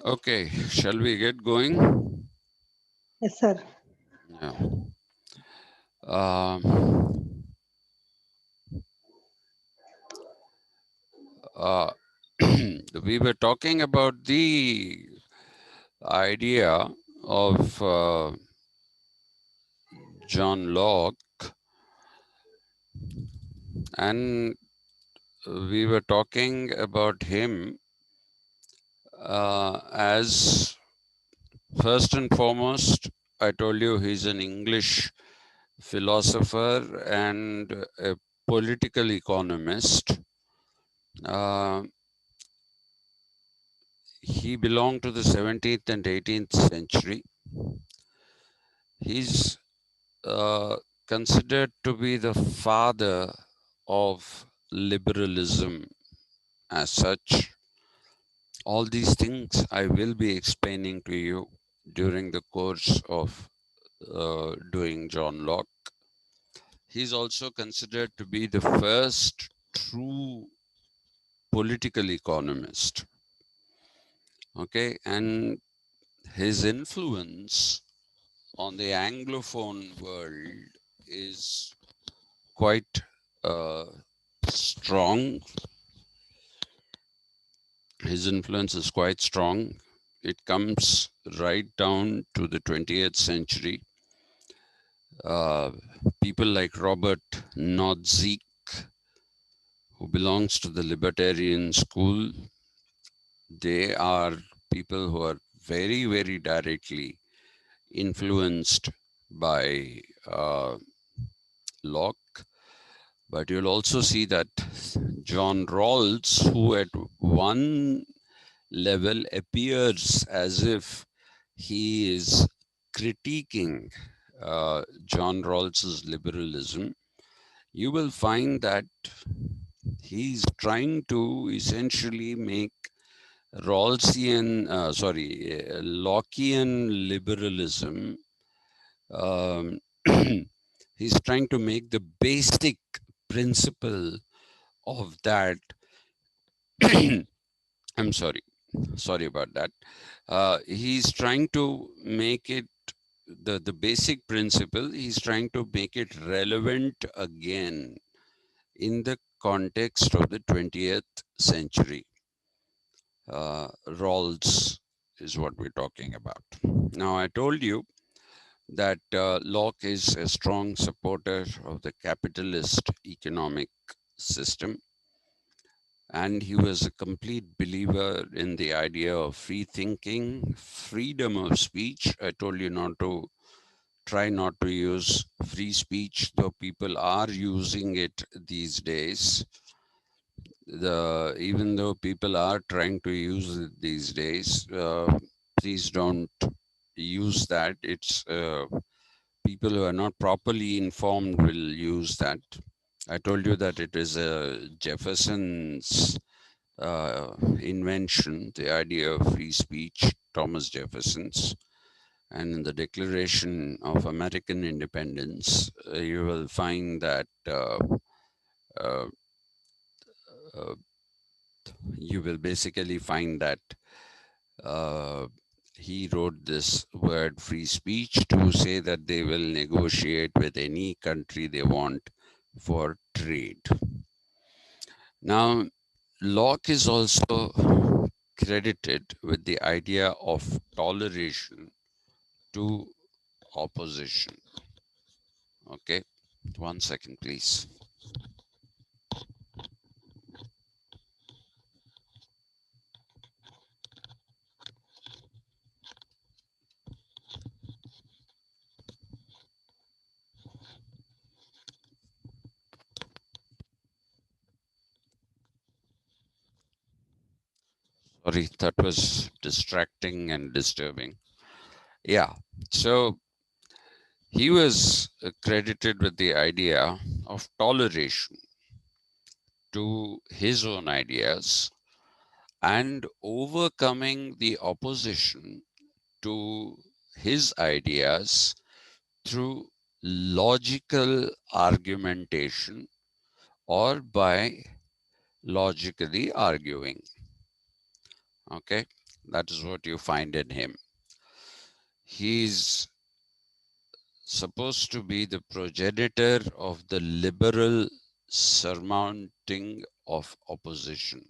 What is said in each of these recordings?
Okay, shall we get going? Yes, sir. Yeah. Um, uh, we were talking about the idea of John Locke, and we were talking about him as first and foremost. I told you he's an English philosopher and a political economist. Uh, he belonged to the 17th and 18th century. He's considered to be the father of liberalism as such. All these things I will be explaining to you during the course of doing John Locke. He's also considered to be the first true political economist. Okay, and his influence on the Anglophone world is quite uh, strong. His influence is quite strong. It comes right down to the 20th century. Uh, People like Robert Nozick, who belongs to the libertarian school, they are people who are very, very directly influenced by Locke. But you'll also see that John Rawls, who at one level appears as if he is critiquing John Rawls's liberalism, you will find that he's trying to essentially make Lockean liberalism. Um, he's trying to make the basic principle of that. I'm sorry about that. He's trying to make it the basic principle. He's trying to make it relevant again in the context of the 20th century. Rawls is what we're talking about. Now, I told you that Locke is a strong supporter of the capitalist economic system, and he was a complete believer in the idea of free thinking, freedom of speech. I told you not to try not to use free speech, though people are using it these days. Even though people are trying to use it these days, please don't use that. It's people who are not properly informed will use that. I told you that it is Jefferson's invention, the idea of free speech, Thomas Jefferson's. And in the Declaration of American Independence, you will find that uh, uh, you will basically find that uh, he wrote this word free speech to say that they will negotiate with any country they want for trade. Now, Locke is also credited with the idea of toleration to opposition. Okay, one second, please. Sorry, that was distracting and disturbing. Yeah, so he was credited with the idea of toleration to his own ideas and overcoming the opposition to his ideas through logical argumentation or by logically arguing. Okay, That is what you find in him. He's supposed to be the progenitor of the liberal surmounting of opposition.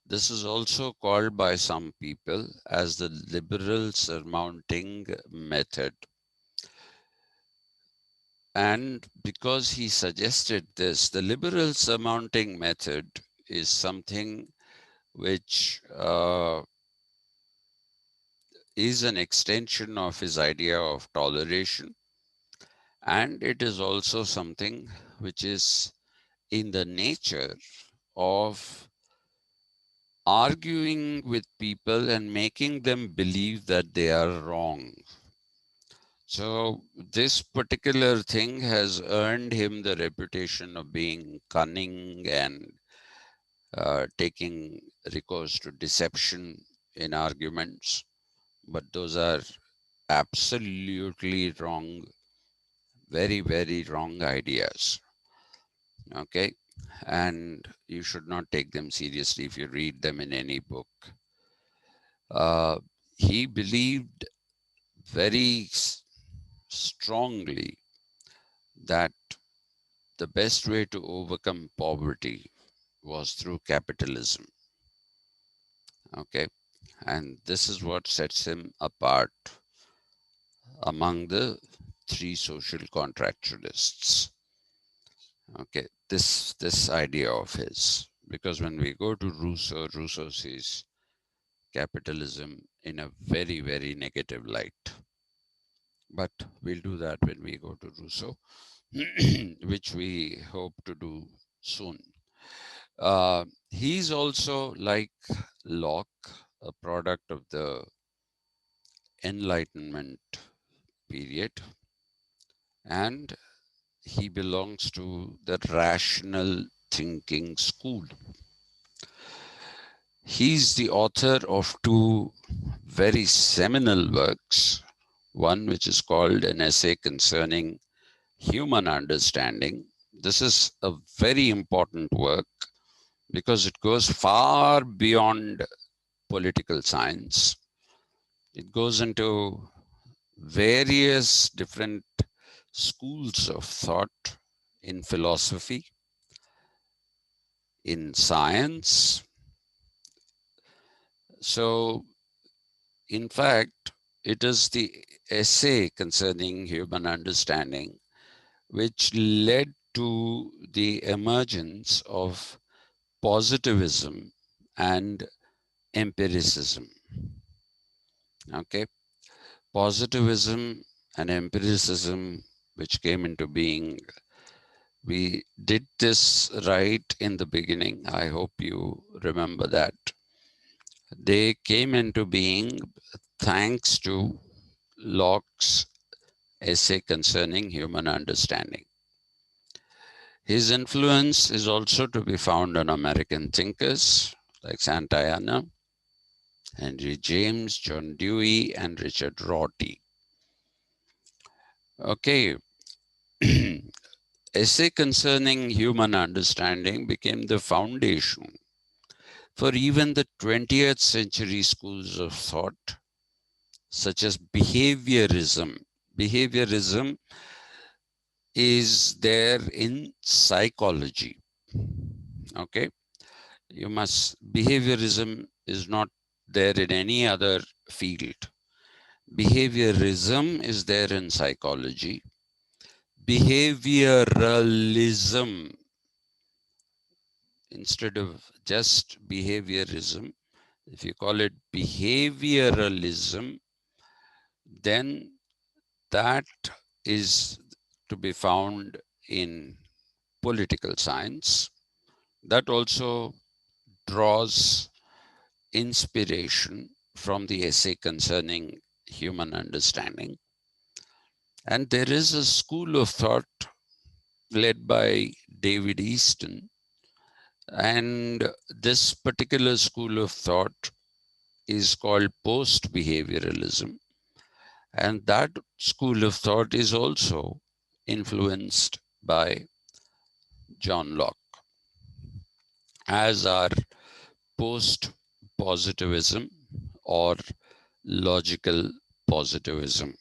This is also called by some people as the liberal surmounting method. And because he suggested this, the liberal surmounting method is something which is an extension of his idea of toleration. And it is also something which is in the nature of arguing with people and making them believe that they are wrong. So this particular thing has earned him the reputation of being cunning and taking recourse to deception in arguments. But those are absolutely wrong, very, very wrong ideas. Okay. And you should not take them seriously if you read them in any book. Uh, he believed very strongly that the best way to overcome poverty was through capitalism. Okay. And this is what sets him apart among the three social contractualists. Okay. This idea of his. Because when we go to Rousseau, Rousseau sees capitalism in a very, very negative light. But we'll do that when we go to Rousseau, which we hope to do soon. He's also like Locke, a product of the Enlightenment period, and he belongs to the rational thinking school. He's the author of two very seminal works, one which is called An Essay Concerning Human Understanding. This is a very important work because it goes far beyond political science. It goes into various different schools of thought in philosophy, in science. So, in fact, it is the essay concerning human understanding which led to the emergence of positivism and empiricism. Okay, positivism and empiricism, which came into being, we did this right in the beginning. I hope you remember that. They came into being thanks to Locke's essay concerning human understanding. His influence is also to be found on American thinkers like Santayana, Henry James, John Dewey, and Richard Rorty. Okay. Essay concerning human understanding became the foundation for even the 20th century schools of thought, such as behaviorism. Behaviorism is there in psychology. Okay. Behaviorism is not there in any other field. Behaviorism is there in psychology. Behavioralism, instead of just behaviorism, if you call it behavioralism, then that is to be found in political science. That also draws inspiration from the essay concerning human understanding. And there is a school of thought led by David Easton. And this particular school of thought is called post-behavioralism. And that school of thought is also influenced by John Locke, as are post-positivism or logical positivism.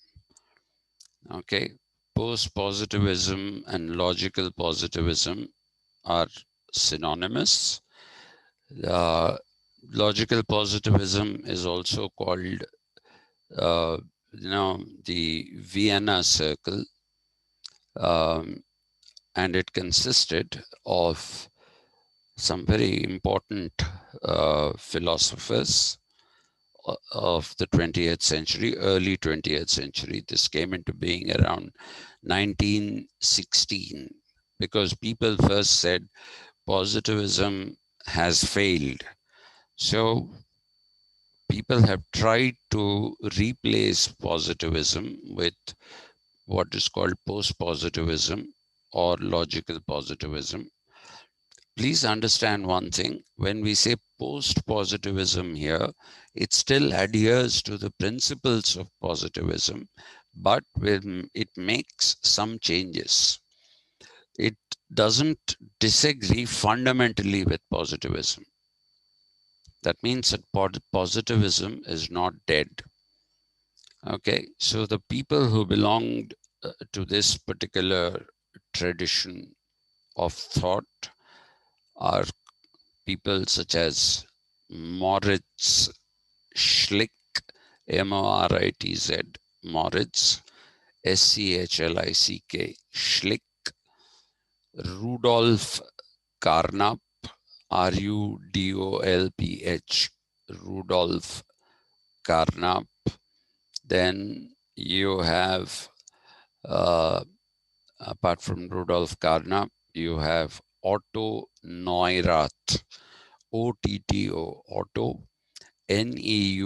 Okay, post-positivism and logical positivism are synonymous. Uh, Logical positivism is also called, uh, the Vienna Circle, um, and it consisted of some very important philosophers of the 20th century, early 20th century. This came into being around 1916 because people first said positivism has failed. So people have tried to replace positivism with what is called post-positivism or logical positivism. Please understand one thing. When we say post-positivism here, it still adheres to the principles of positivism, but when it makes some changes. It doesn't disagree fundamentally with positivism. That means that positivism is not dead. Okay, so the people who belonged to this particular tradition of thought are people such as Moritz Schlick, Moritz, Moritz, Schlick, Schlick, Rudolf Carnap, Rudolph, Rudolf Carnap. Then you have, apart from Rudolf Carnap, you have Otto Neurath, OTTO, Otto, Neurath.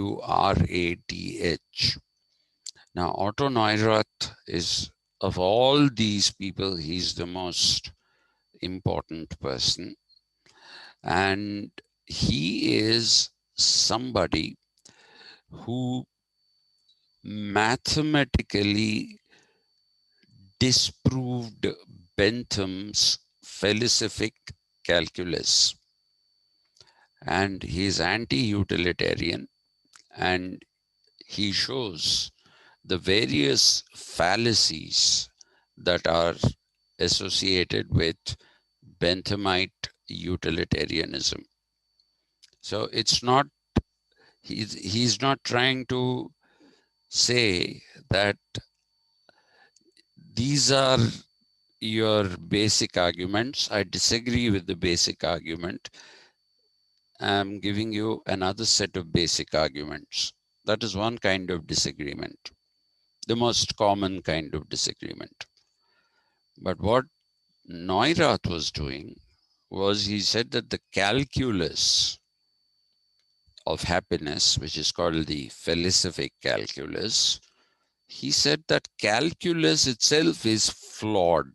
Now, Otto Neurath is, of all these people, he's the most important person. And he is somebody who mathematically disproved Bentham's philosophic calculus. And he is anti-utilitarian, and he shows the various fallacies that are associated with Benthamite utilitarianism. So it's not, he's not trying to say that these are your basic arguments. I disagree with the basic argument. I'm giving you another set of basic arguments. That is one kind of disagreement, the most common kind of disagreement. But what Neurath was doing was he said that the calculus of happiness, which is called the philosophic calculus, he said that calculus itself is flawed.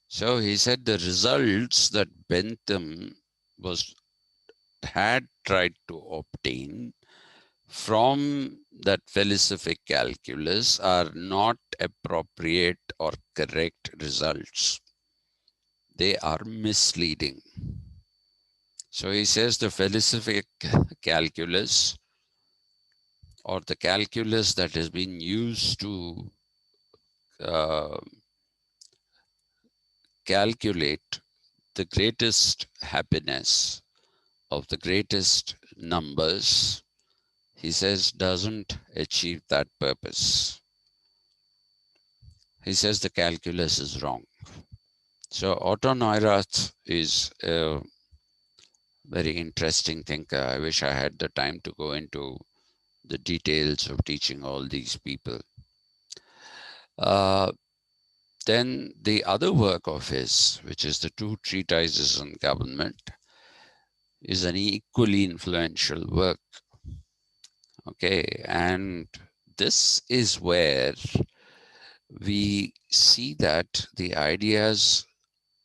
So he said the results that Bentham had tried to obtain from that philosophic calculus are not appropriate or correct results. They are misleading. So he says the philosophic calculus, or the calculus that has been used to calculate the greatest happiness of the greatest numbers, he says, doesn't achieve that purpose. He says the calculus is wrong. So Otto Neurath is a very interesting thinker. I wish I had the time to go into the details of teaching all these people. Then the other work of his, which is the two treatises on government, is an equally influential work. Okay, and this is where we see that the ideas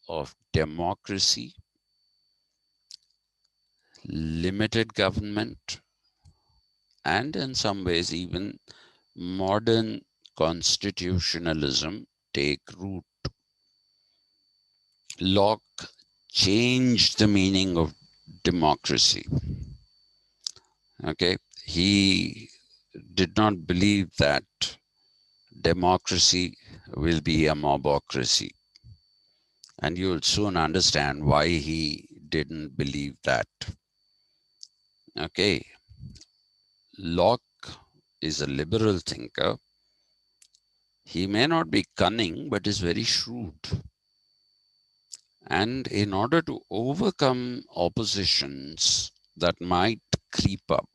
of democracy, limited government, and in some ways even modern constitutionalism take root. Locke changed the meaning of democracy. Okay, he did not believe that democracy will be a mobocracy. And you'll soon understand why he didn't believe that. Okay, Locke is a liberal thinker. He may not be cunning, but is very shrewd. And in order to overcome oppositions that might creep up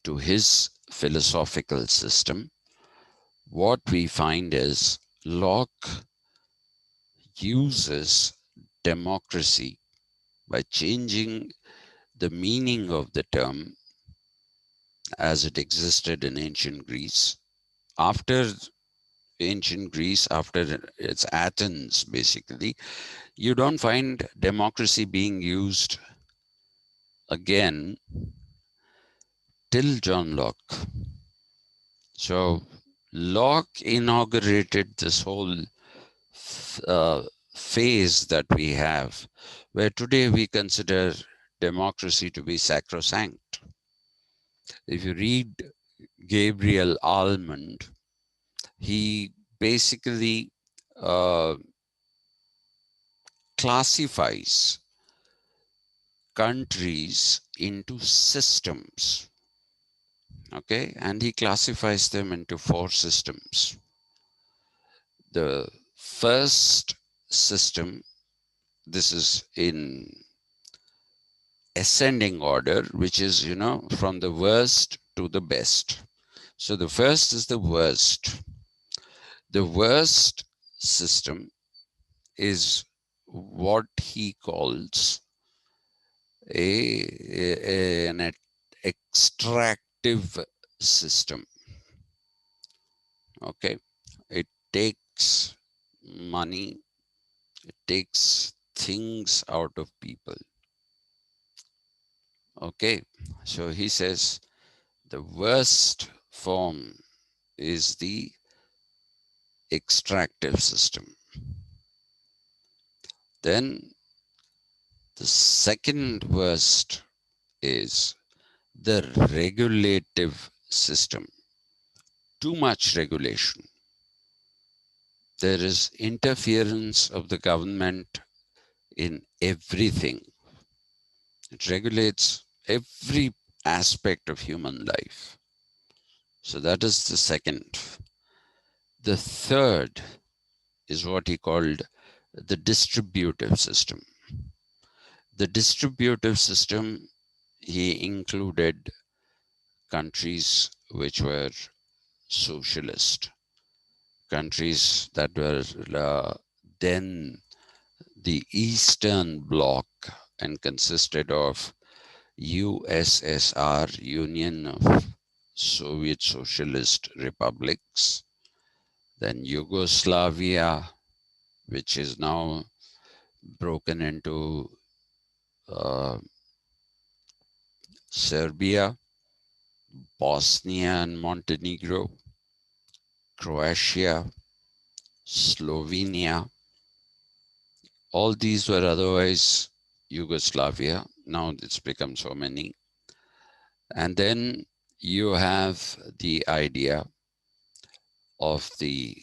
to his philosophical system, what we find is Locke uses democracy by changing the meaning of the term as it existed in ancient Greece. After ancient Greece, after its Athens, basically, you don't find democracy being used again till John Locke. So Locke inaugurated this whole uh, phase that we have, where today we consider democracy to be sacrosanct. If you read Gabriel Almond, he basically uh, classifies countries into systems. Okay, and he classifies them into 4 systems. The first system, this is in ascending order, which is, from the worst to the best. So the first is the worst. The worst system is what he calls an extractive system. Okay, it takes money, it takes things out of people. Okay, so he says the worst form is the extractive system. Then the second worst is the regulative system. Too much regulation. There is interference of the government in everything. It regulates every aspect of human life. So that is the second. The third is what he called the distributive system. The distributive system, he included countries which were socialist, countries that were then the Eastern Bloc and consisted of USSR, Union of Soviet Socialist Republics, then Yugoslavia, which is now broken into uh, Serbia, Bosnia and Montenegro, Croatia, Slovenia. All these were otherwise Yugoslavia. Now it's become so many. And then you have the idea of the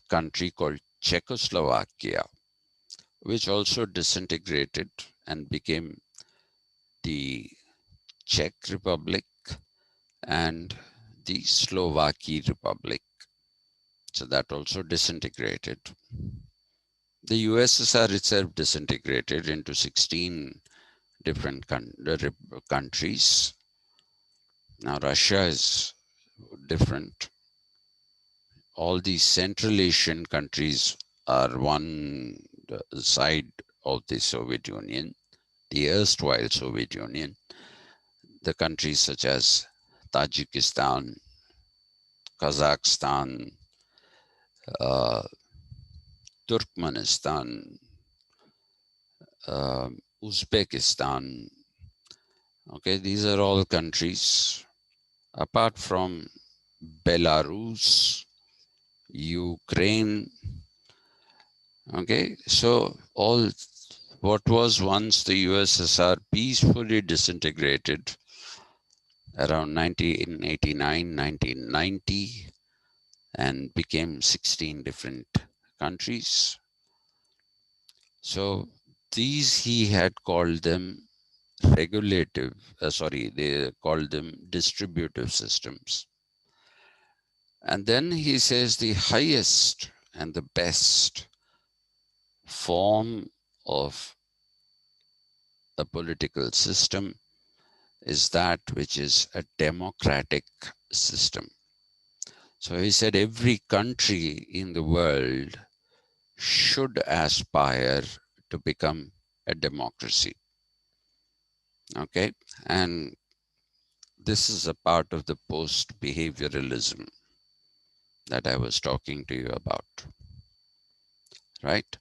country called Czechoslovakia, which also disintegrated and became the Czech Republic and the Slovaki Republic. So that also disintegrated. The USSR itself disintegrated into 16 different countries. Now Russia is different. All these Central Asian countries are one side of the Soviet Union, the erstwhile Soviet Union. The countries such as Tajikistan, Kazakhstan, uh, Turkmenistan, Uzbekistan. Okay, these are all countries apart from Belarus, Ukraine. Okay, so all what was once the USSR peacefully disintegrated around 1989, 1990, and became 16 different countries. So these he had called them regulative, they called them distributive systems. And then he says the highest and the best form of a political system is that which is a democratic system. So he said every country in the world should aspire to become a democracy. Okay. And this is a part of the post behavioralism that I was talking to you about, right?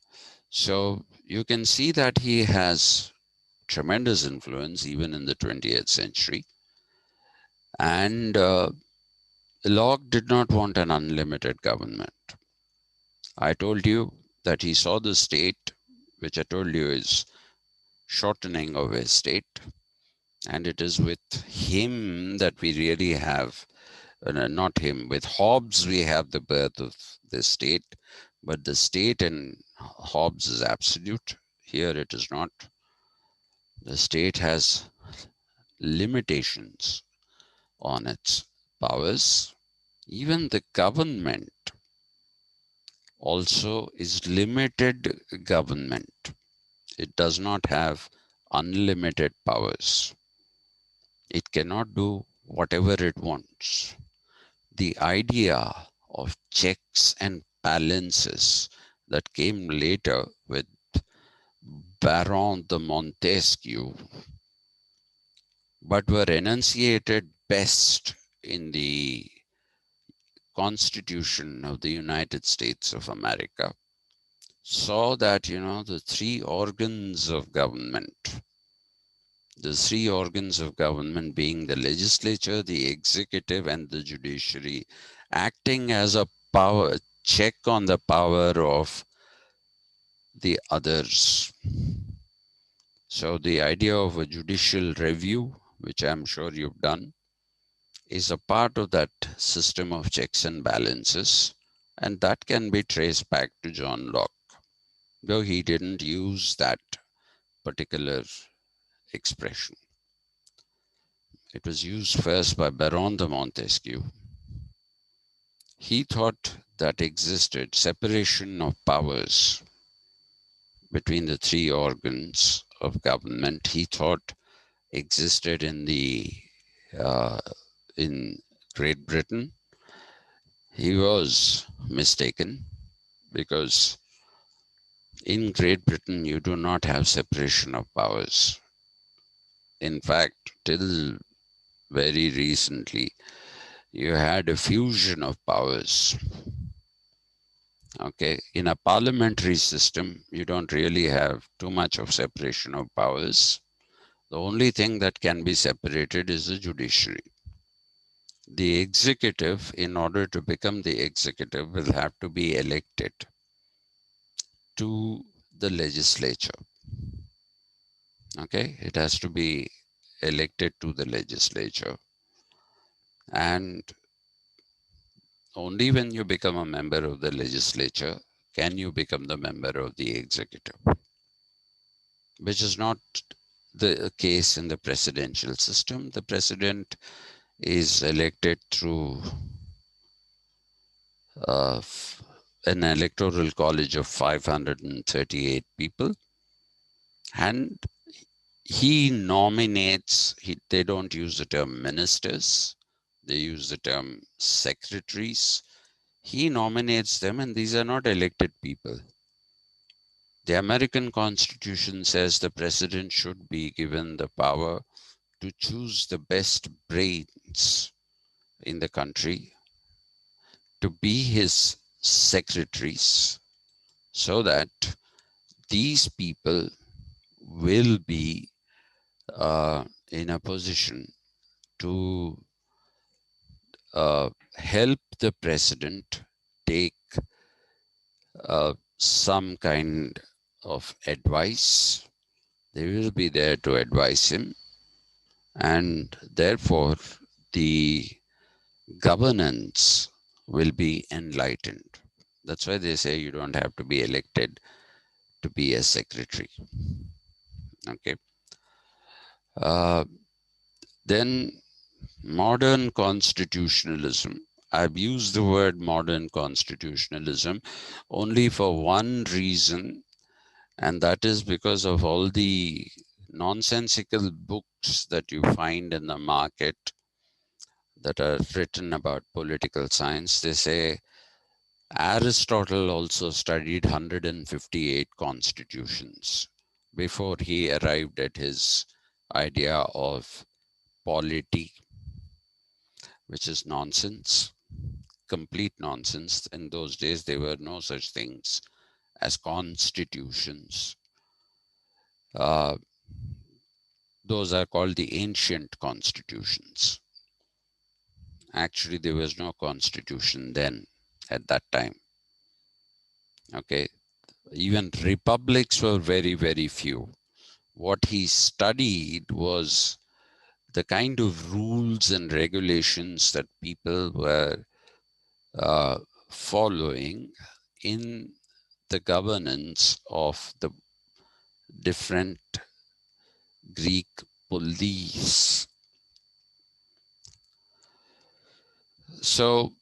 So you can see that he has tremendous influence even in the 20th century. And Locke did not want an unlimited government. I told you that he saw the state, which I told you is shortening of his state. And it is with him that we really have, not him, with Hobbes, we have the birth of the state, but the state in Hobbes is absolute. Here it is not. The state has limitations on its powers. Even the government also is limited government. It does not have unlimited powers. It cannot do whatever it wants. The idea of checks and balances that came later with Baron de Montesquieu, but were enunciated best in the Constitution of the United States of America, saw that, the three organs of government, being the legislature, the executive, and the judiciary, acting as a power check on the power of the others. So the idea of a judicial review, which I'm sure you've done, is a part of that system of checks and balances, and that can be traced back to John Locke, though he didn't use that particular expression. It was used first by Baron de Montesquieu. He thought that existed separation of powers between the three organs of government. He thought existed uh, in Great Britain. He was mistaken, because in Great Britain you do not have separation of powers. In fact, till very recently, you had a fusion of powers. Okay, in a parliamentary system, you don't really have too much of separation of powers. The only thing that can be separated is the judiciary. The executive, in order to become the executive, will have to be elected to the legislature. Okay, it has to be elected to the legislature. And only when you become a member of the legislature can you become the member of the executive, which is not the case in the presidential system. The president is elected through an electoral college of 538 people, and he nominates, they don't use the term ministers, they use the term secretaries. He nominates them, and these are not elected people. The American Constitution says the president should be given the power to choose the best brains in the country to be his secretaries, so that these people will be in a position to help the president take some kind of advice They will be there to advise him, and therefore the governance will be enlightened. That's why they say you don't have to be elected to be a secretary. Okay. Uh, then modern constitutionalism. I've used the word modern constitutionalism only for one reason, and that is because of all the nonsensical books that you find in the market that are written about political science. They say Aristotle also studied 158 constitutions before he arrived at his idea of polity, which is nonsense, complete nonsense. In those days, there were no such things as constitutions. Uh, those are called the ancient constitutions. Actually, there was no constitution then at that time. Okay. Even republics were very, very few. What he studied was the kind of rules and regulations that people were following in the governance of the different Greek police. So,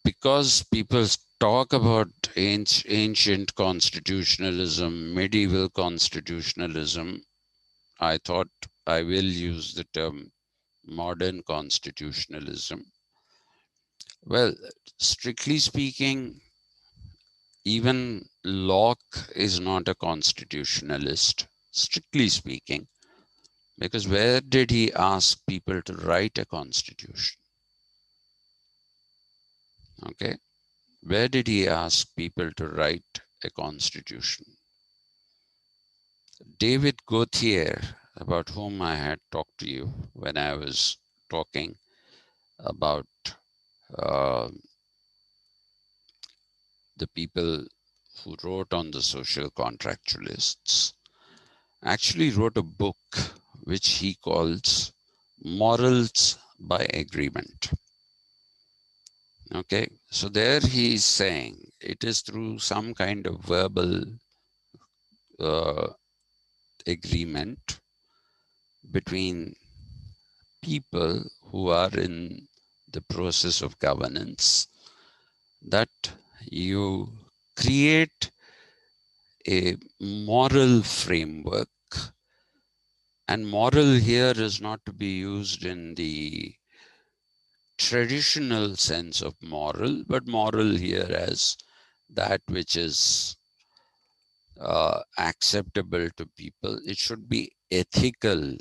because people talk about ancient constitutionalism, medieval constitutionalism, I thought I will use the term modern constitutionalism. Well, strictly speaking, even Locke is not a constitutionalist, strictly speaking, because where did he ask people to write a constitution? Okay, where did he ask people to write a constitution? David Gauthier, about whom I had talked to you when I was talking about uh, the people who wrote on the social contractualists, actually wrote a book which he calls Morals by Agreement. Okay, so there he is saying it is through some kind of verbal uh, agreement between people who are in the process of governance that you create a moral framework. And moral here is not to be used in the traditional sense of moral, but moral here as that which is acceptable to people. It should be ethical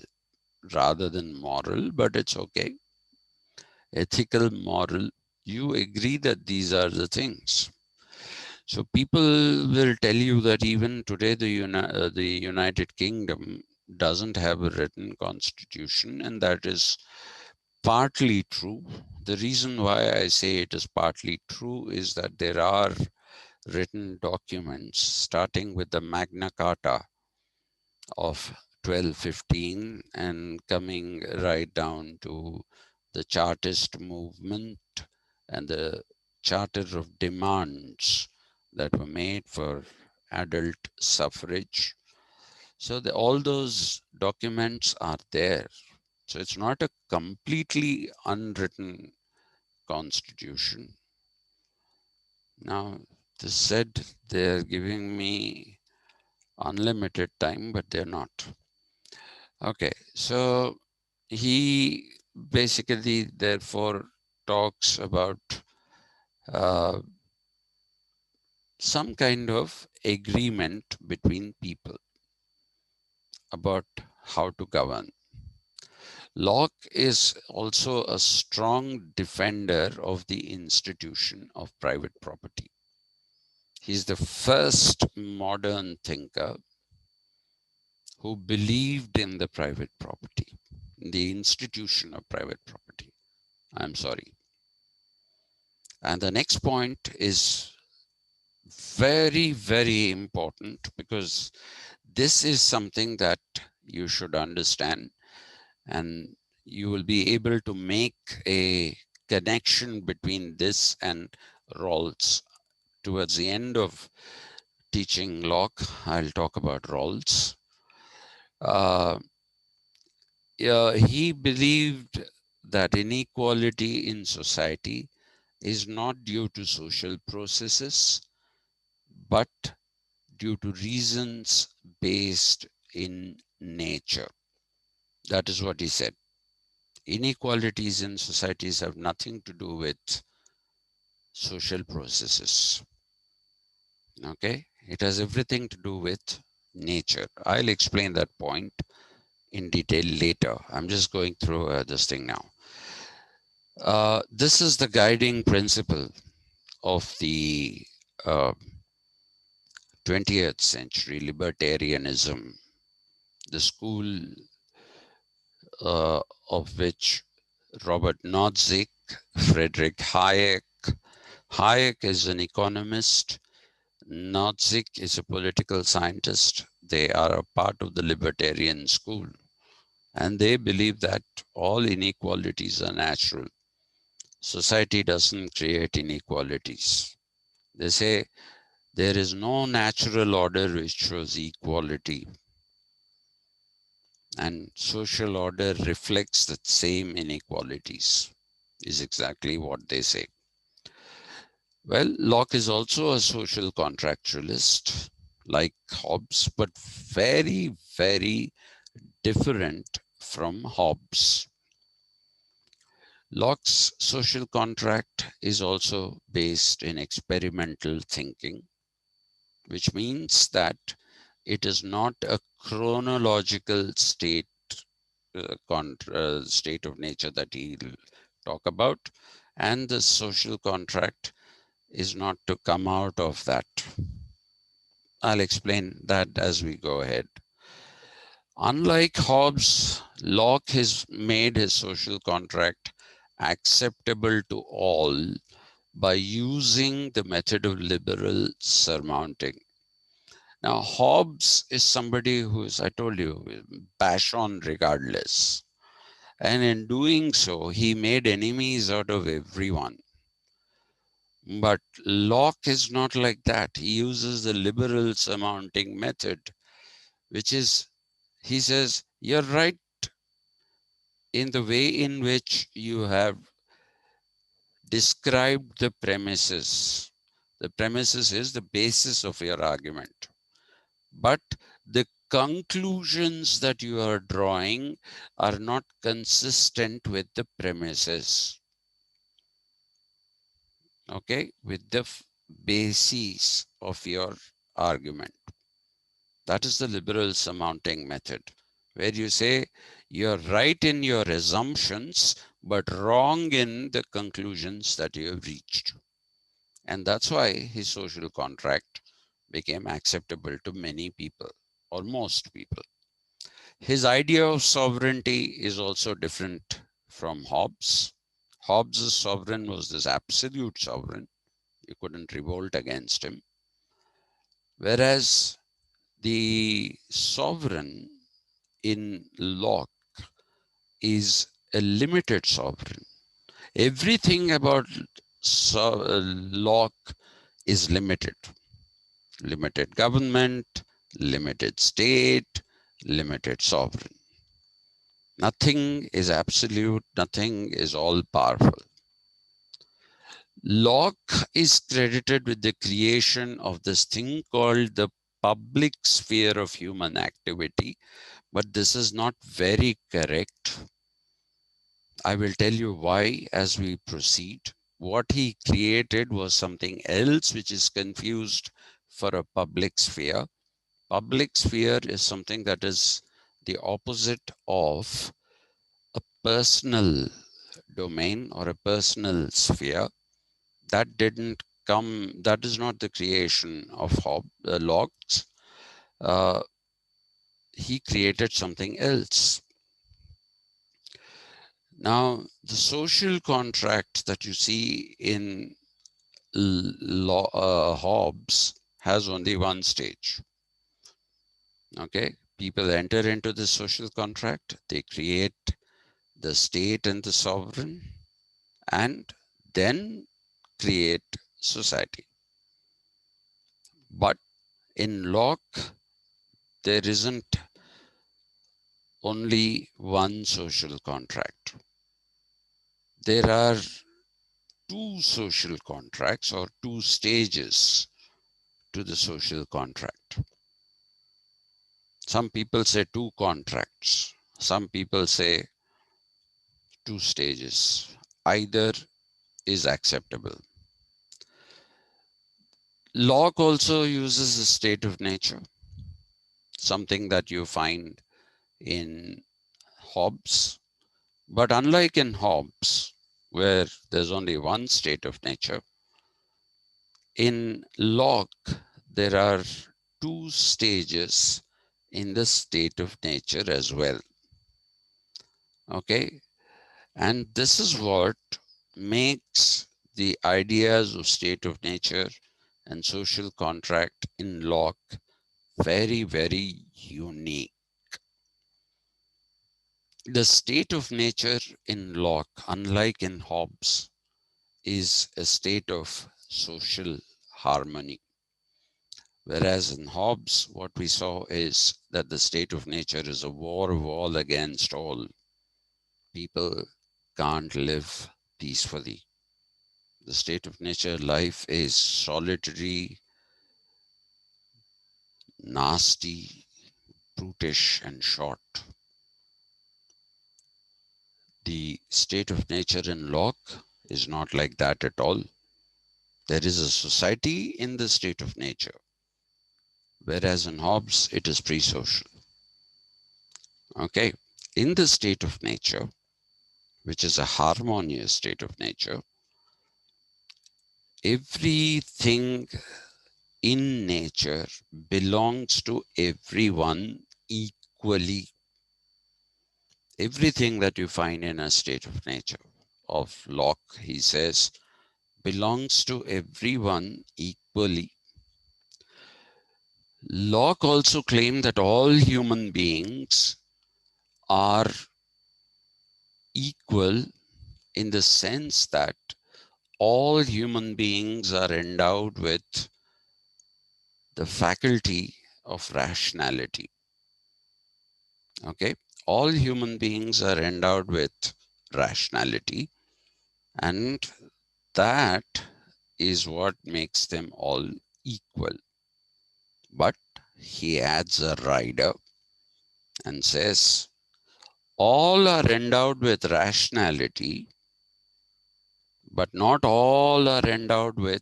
rather than moral, but it's okay. Ethical, moral, you agree that these are the things. So people will tell you that even today the United Kingdom doesn't have a written constitution, and that is partly true. The reason why I say it is partly true is that there are written documents starting with the Magna Carta of 1215 and coming right down to the Chartist movement and the Charter of Demands that were made for adult suffrage. So all those documents are there. So it's not a completely unwritten constitution. Now, this said they're giving me unlimited time, but they're not. Okay, so he basically therefore talks about uh, some kind of agreement between people about how to govern. Locke is also a strong defender of the institution of private property. He's the first modern thinker who believed in the private property, the institution of private property. I'm sorry. And the next point is very, very important, because this is something that you should understand, and you will be able to make a connection between this and Rawls. Towards the end of teaching Locke, I'll talk about Rawls. Uh, yeah, he believed that inequality in society is not due to social processes, but due to reasons based in nature. That is what he said. Inequalities in societies have nothing to do with social processes. Okay? It has everything to do with nature. I'll explain that point in detail later. I'm just going through this thing now. This is the guiding principle of the uh, 20th century libertarianism, the school uh, of which Robert Nozick, Friedrich Hayek. Hayek is an economist. Nozick is a political scientist. They are a part of the libertarian school, and they believe that all inequalities are natural. Society doesn't create inequalities. They say there is no natural order which shows equality, and social order reflects the same inequalities, is exactly what they say. Well, Locke is also a social contractualist like Hobbes, but very, very different from Hobbes. Locke's social contract is also based in experimental thinking, which means that it is not a chronological state of nature that he'll talk about, and the social contract is not to come out of that. I'll explain that as we go ahead. Unlike Hobbes, Locke has made his social contract acceptable to all by using the method of liberal surmounting. Now, Hobbes is somebody who is, I told you, bash on regardless. And in doing so, he made enemies out of everyone. But Locke is not like that. He uses the liberal surmounting method, which is, he says, you're right in the way in which you have described the premises. The premises is the basis of your argument. But the conclusions that you are drawing are not consistent with the premises. Okay, with the basis of your argument. That is the liberal surmounting method, where you say you're right in your assumptions, but wrong in the conclusions that you have reached. And that's why his social contract became acceptable to many people, or most people. His idea of sovereignty is also different from Hobbes. Hobbes' sovereign was this absolute sovereign. You couldn't revolt against him. Whereas the sovereign in Locke is a limited sovereign. Everything about Locke is limited. Limited government, limited state, limited sovereign. Nothing is absolute, nothing is all powerful. Locke is credited with the creation of this thing called the public sphere of human activity, but this is not very correct. I will tell you why as we proceed. What he created was something else which is confused for a public sphere. Public sphere is something that is the opposite of a personal domain or a personal sphere. That didn't come, that is not the creation of Locke. Uh, he created something else. Now, the social contract that you see in Hobbes has only one stage. Okay, people enter into the social contract, they create the state and the sovereign, and then create society. But in Locke, there isn't only one social contract. There are two social contracts or two stages to the social contract. Some people say two contracts. Some people say two stages. Either is acceptable. Locke also uses a state of nature, something that you find in Hobbes. But unlike in Hobbes, where there's only one state of nature, in Locke, there are two stages in the state of nature as well. Okay, and this is what makes the ideas of state of nature and social contract in Locke very, very unique. The state of nature in Locke, unlike in Hobbes, is a state of social harmony. Whereas in Hobbes, what we saw is that the state of nature is a war of all against all. People can't live peacefully. The state of nature life is solitary, nasty, brutish, and short. The state of nature in Locke is not like that at all. There is a society in the state of nature, whereas in Hobbes, it is pre-social. Okay, in the state of nature, which is a harmonious state of nature, everything in nature belongs to everyone equally. Everything that you find in a state of nature of Locke, he says, belongs to everyone equally. Locke also claimed that all human beings are equal in the sense that all human beings are endowed with the faculty of rationality. Okay, all human beings are endowed with rationality, and that is what makes them all equal. But he adds a rider and says, all are endowed with rationality, but not all are endowed with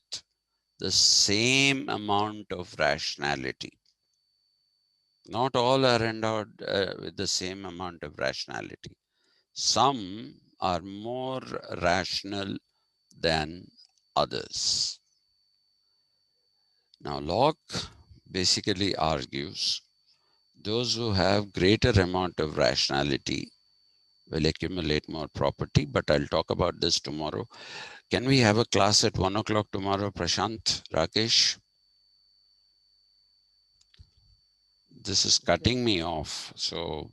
the same amount of rationality. Not all are endowed with the same amount of rationality. Some are more rational than others. Now, Locke basically argues those who have greater amount of rationality will accumulate more property, but I'll talk about this tomorrow. Can we have a class at 1 o'clock tomorrow, Prashant, Rakesh? This is Yes, sir. cutting me off. So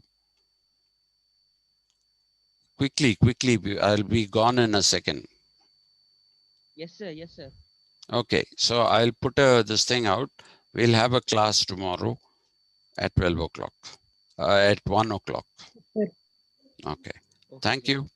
quickly, I'll be gone in a second. Yes, sir. Yes, sir. Okay, so I'll put this thing out. We'll have a class tomorrow at 12 o'clock, at 1 o'clock. Sir. Okay, Okay, thank sir. you.